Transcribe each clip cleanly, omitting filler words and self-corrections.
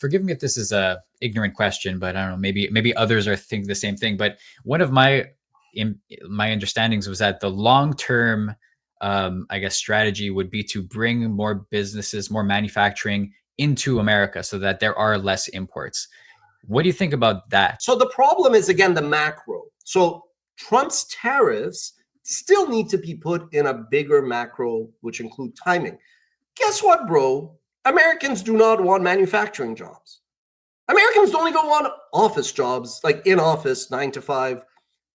forgive me if this is a ignorant question, but I don't know, maybe others are thinking the same thing. But one of my understandings was that the long-term, I guess, strategy would be to bring more businesses, more manufacturing into America so that there are less imports. What do you think about that? So the problem is, again, the macro. So Trump's tariffs still need to be put in a bigger macro, which include timing. Guess what, bro? Americans do not want manufacturing jobs. Americans don't even want office jobs, like in office, 9 to 5.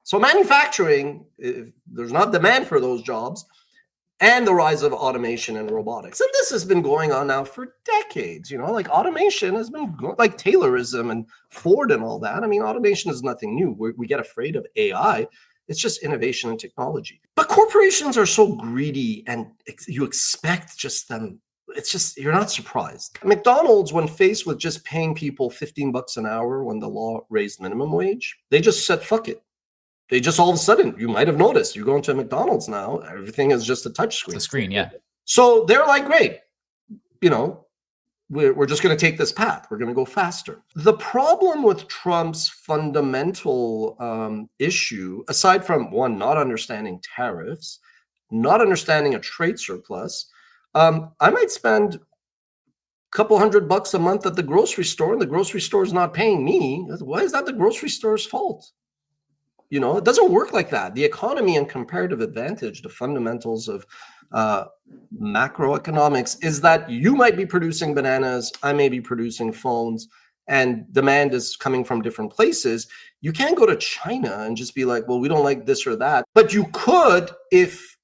So manufacturing, if there's not demand for those jobs, and the rise of automation and robotics. And this has been going on now for decades, like automation has been like Taylorism and Ford and all that. I mean, automation is nothing new. We get afraid of AI. It's just innovation and technology. But corporations are so greedy and you expect just them. It's just, you're not surprised. McDonald's, when faced with just paying people $15 an hour when the law raised minimum wage, they just said, fuck it. They just all of a sudden, you might have noticed, you go into McDonald's now, everything is just a touch screen. It's a screen, yeah. So they're like, great, we're just going to take this path. We're going to go faster. The problem with Trump's fundamental issue, aside from one, not understanding tariffs, not understanding a trade surplus, I might spend a couple $100 a month at the grocery store and the grocery store is not paying me. Why is that the grocery store's fault? It doesn't work like that. The economy and comparative advantage, the fundamentals of macroeconomics, is that you might be producing bananas, I may be producing phones, and demand is coming from different places. You can't go to China and just be like, well, we don't like this or that. But you could if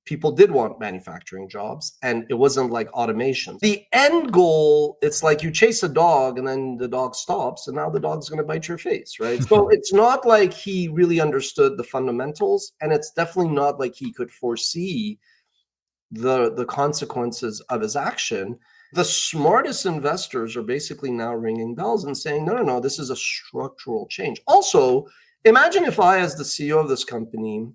people did want manufacturing jobs and it wasn't like automation. The end goal, it's like you chase a dog and then the dog stops and now the dog's going to bite your face, right? So it's not like he really understood the fundamentals, and it's definitely not like he could foresee the consequences of his action. The smartest investors are basically now ringing bells and saying, no, this is a structural change. Also, imagine if I, as the CEO of this company,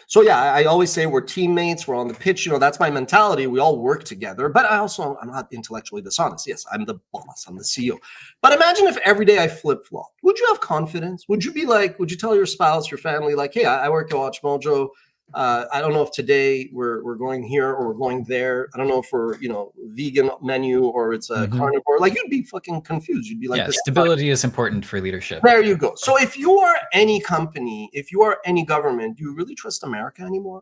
so yeah, I always say we're teammates, we're on the pitch, that's my mentality. We all work together, but I'm not intellectually dishonest. Yes, I'm the boss, I'm the CEO. But imagine if every day I flip-flop. Would you have confidence? Would you tell your spouse, your family, like, hey, I work at Watch Mojo. I don't know if today we're going here or we're going there. I don't know if we're, vegan menu or it's a carnivore. Like, you'd be fucking confused. You'd be like, yeah, stability is important for leadership. There you go. So if you are any company, if you are any government, do you really trust America anymore?